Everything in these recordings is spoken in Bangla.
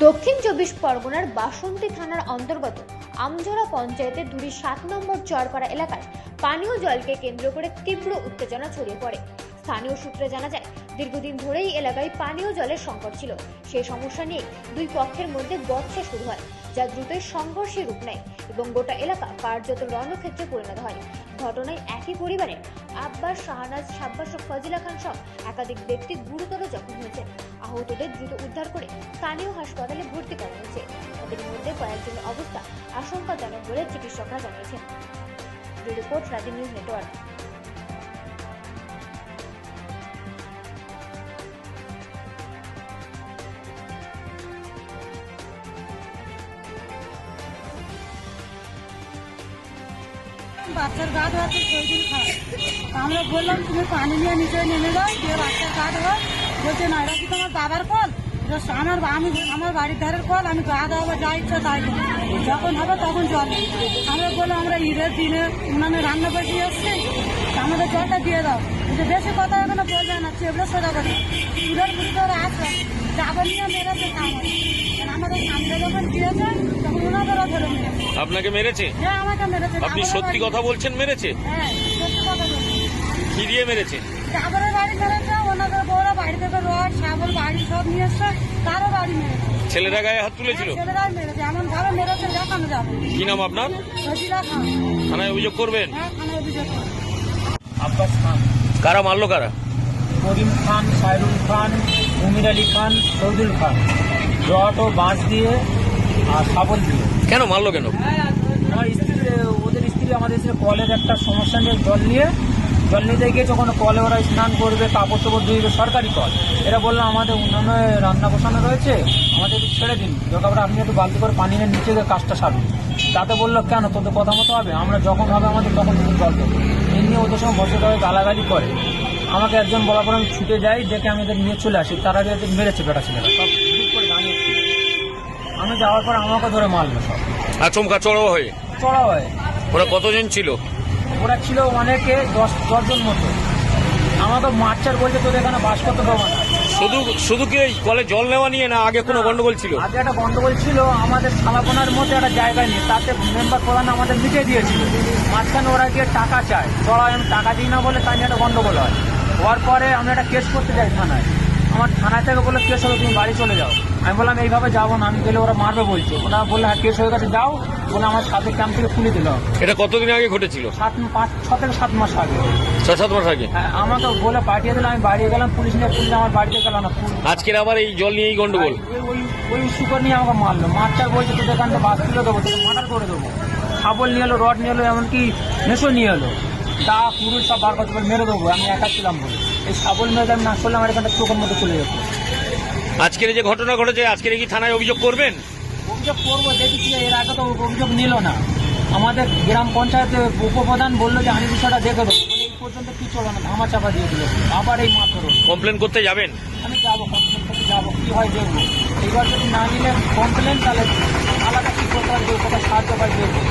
দক্ষিণ চব্বিশ পরগনার বাসন্তী থানার অন্তর্গত আমঝরা পঞ্চায়েতের ধুরি 7 নম্বর চরপাড়া এলাকায় পানীয় জলকে কেন্দ্র করে তীব্র উত্তেজনা ছড়িয়ে পড়ে। স্থানীয় সূত্রে জানা যায়, দীর্ঘদিন ধরেই এলাকায় পানীয় জলের সংকট ছিল। সেই সমস্যা নিয়ে দুই পক্ষের মধ্যে বচসা শুরু হয়, যা দ্রুতই সংঘর্ষের রূপ নেয় এবং গোটা এলাকা কার্যত রণক্ষেত্রে পরিণত হয়। ঘটনায় একই পরিবারের আব্বাস, শাহনাজ, সাব্বাস ও ফজিলা খান সহ একাধিক ব্যক্তি গুরুতর জখম হয়েছেন। আহতদের দ্রুত উদ্ধার করে স্থানীয় হাসপাতালে ভর্তি করা হয়েছে। তাদের মধ্যে কয়েকজনের অবস্থা আশঙ্কাজনক বলে চিকিৎসকরা জানিয়েছেন। রিপোর্ট রাজি নিউজ নেটওয়ার্ক। বাচ্চার গা ধোয়াতে শহীদুল খান, আমরা বললাম তুমি পানি নিয়ে নিচে নেমে যাও, দিয়ে বাচ্চার গা ধোয়া। বলছে না, এটা কি তোমার বাবার কল? আমার বাড়ির ধারের কল, আমি গা ধোয়াবো, যা ইচ্ছা তাই যখন হবে তখন জল। আমরা বললাম আমরা ঈদের দিনে উনানে রান্না করে দিয়ে এসছি, আমাদের জলটা দিয়ে দাও। যে বেশি কথা এখানে বলবে না, চেপড়ে সোজা করে ঈদের বুড়িতে আসবে যাবো নিয়ে মেরেছে খাওয়া। আমাদের সামনে যখন দিয়েছে তখন ওনাদেরও ধরে নিয়েছে। আপনাকে মেরেছে? হ্যাঁ, আমাকে মেরেছে। আপনি সত্যি কথা বলছেন? মেরেছে? হ্যাঁ, সত্যি কথা বলছি। কি দিয়ে মেরেছে? সাগরের বাড়ি মেরেছে, ওনাদের বউরা বাড়ি থেকে রড সাগর বাড়ি সব নিয়ে এসছে, তারও বাড়ি মেরেছে। ছেলেরা গায়ে হাত তুলেছিল? ছেলেরাই মেরেছে, এমন ভাবে মেরেছে দেখানো যাবে। কি নাম আপনার? ফজিলা খান। থানায় অভিযোগ করবেন? হ্যাঁ, থানায় অভিযোগ করবেন। আব্বাস খান, কারা মারলো কারা? করিম খান, সাইরুল খান, উমির আলী খান, শহীদুল খান, রড ও বাঁশ দিয়ে আর শাবল দিয়ে। কেন মারলো কেন? আমার স্ত্রী, ওদের স্ত্রী আমাদের এসে কলের একটা সমস্যা নিয়ে জল নিতে গিয়েছে। ওখানে কলে ওরা স্নান করবে, কাপড় চোপড় ধুইবে, সরকারি কল। এরা বললো আমাদের উন্নয়নে রান্না বসানো রয়েছে, আমাদের একটু ছেড়ে দিন, দরকার আপনি একটু বালতি করে পানি নিয়ে নিচে গিয়ে কাজটা সারুন। তাতে বললো কেন, তোদের কথা মতো হবে, আমরা যখন হবে আমাদের তখন জল দেবো। এমনি ওদের সঙ্গে বসে গালাগালি করে। আমাকে একজন বলার পর আমি ছুটে যাই, দেখে আমি এদের নিয়ে চলে আসি। তার আগে মেরেছে বেটা ছেলেরা, সব ঠিক করে দাঁড়িয়েছি। আমি যাওয়ার পর আমাকে ধরে মারলো সব, আচমকা চড়াও হয়ে। ওরা কতজন ছিল? ওরা ছিল অনেকে, 10 জন মতো। আমাকে মারচার বলছে তোদের এখানে বাস করতে দেবো না। শুধু কি এই কলে জল নেওয়া নিয়ে না আগে কোনো গন্ডগোল ছিল? আগে একটা গন্ডগোল ছিল আমাদের শালাপোনার মধ্যে একটা জায়গায় নিয়ে, তাতে মেম্বার প্রধান আমাদের মিটে দিয়েছিল। মাঝখানে ওরা গিয়ে টাকা চায়, চড়াই আমি টাকা দিই না বলে, তাই নিয়ে একটা গন্ডগোল হয়। হওয়ার পরে আমরা একটা কেস করতে যাই থানায়। আমার থানায় থেকে বলে কেস হবে, তুমি বাড়ি চলে যাও। আমি বললাম এইভাবে যাবো না, আমি গেলে ওরা মারবে বলছে। ওরা বললে হ্যাঁ কেস হয়ে গেছে, যাও বলে আমার সাথে ক্যাম্প থেকে খুলে দিল। এটা কতদিন আগে ঘটেছিল? 6 থেকে 7 মাস আগে। 6-7 মাস আগে? হ্যাঁ, আমাকে বলে পাঠিয়ে দিল, আমি বাড়ি গেলাম, পুলিশ আমার বাড়িতে গেল না। আজকের আবার এই জল নিয়েই গন্ডগোল? ওই শুকর নিয়ে আমাকে মারলো। মারচার বলছে তোদের এখান থেকে বাস তুলে দেবো, তোকে মার্ডার করে দেবো। শাবল নিয়ে এলো, রড নিয়ে এলো, এমনকি মেশো নিয়ে এলো। তা পুরুষ সব বার করতে মেরে দেবো, আমি একা ছিলাম বলে। এই শাবল মেরে আমি না করলে আমার এখানটা চোখের মধ্যে চলে যেত। আজকের যে ঘটনা ঘটেছে, আজকের কি থানায় অভিযোগ করবেন? অভিযোগ করবো, দেখেছি এর আগে তো অভিযোগ নিল না। আমাদের গ্রাম পঞ্চায়েতের উপপ্রধান বললো যে আমি বিষয়টা দেখে দেবো, বলে এই পর্যন্ত কি চলো না, ধামা চাপা দিয়ে দিল। আবার এই মাত্র কমপ্লেন করতে যাবেন? আমি যাবো, কমপ্লেন করতে যাবো, কি হয় দেখবো। এইবার যদি না নিলে কমপ্লেন, তাহলে আলাদা কি করতে হবে, কোথায় সাহায্য পাই দেখবো,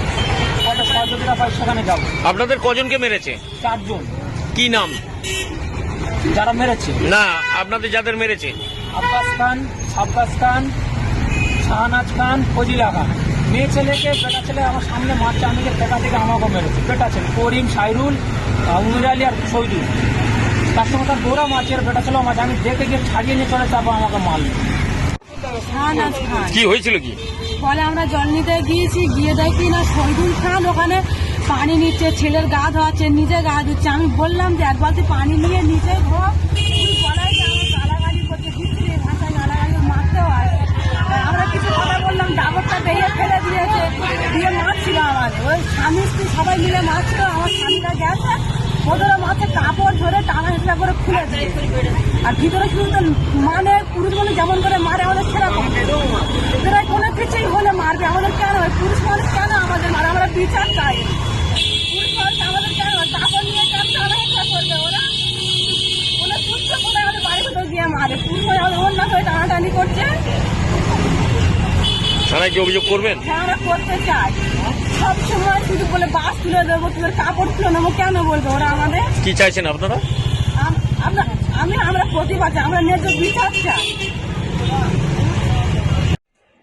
কয়টা সহযোগিতা পাই সেখানে যাবো। আপনাদের কজনকে মেরেছে? 4 জন। কি নাম যারা মেরেছে? না, আপনাদের যাদের মেরেছে? আব্বাস খান, সাব্বাস খান, শাহনাজ খান, ফজিলা খান। মেয়ে ছেলেকে, বেটা ছেলে আমার সামনে মারছে, আমি বেটা থেকে আমাকেও মেরেছে। বেটা ছেলে করিম, সাইরুল, উমির আলী আর শহীদুল। তার সঙ্গে তার বউরা মারছে আর বেটা ছেলেও মারছে। আমি দেখে গিয়ে ছাড়িয়ে নিয়ে চলে, তারপর আমাকে মারলো। শাহনাজ খান। কি হয়েছিল কি? ফলে আমরা জল নিতে গিয়েছি, গিয়ে দেখি না শহীদুল খান ওখানে পানি নিচ্ছে, ছেলের গা ধোয়াচ্ছে, নিজে গা ধুচ্ছে। আমি বললাম যে এক বালতি পানি নিয়ে নিচে ধো, বলাই যে আমার গালাগালি করছে, ভিতরে ভাষায় গালাগালি মারতে হয়। আমরা কিছু কথা বললাম, ডাবরটা বেরিয়ে ফেলে দিয়েছে, দিয়ে মারছিল আমাদের। ওই স্বামী স্ত্রী সবাই মিলে মারছিল। আমার স্বামীরা গেছে, ওদেরও মাছে কাপড় ধরে টানা হেঁচড়া করে খুলে দিয়ে, আর ভিতরে শুধু মানে পুরুষ মানুষ যেমন করে মারে আমাদের সেরকম। এরা কোনো কিছুই হলে মারবে আমাদের, কেন পুরুষ মানুষ কেন আমাদের মারে? আমরা বিচার চাই। পুরুষ মানুষ আমাদের কেন কাপড় নিয়ে কেন টানা হেঁচড়া করবে? ওরা কোনো তুচ্ছ করে আমাদের বাড়ি ভিতরে গিয়ে মারে। পুরুষ মানুষ আমাদের অন্য করে টানাটানি করছে। থানায় কি অভিযোগ করবেন? হ্যাঁ, আমরা করতে চাই। সব সময় শুধু বলে বাস তুলে দেবো, তোদের কাপড় তুলে নেবো, কেন বলবো ওরা আমাদের? কি চাইছেন আপনারা? আমরা প্রতিবাদ, আমরা ন্যায্য বিচার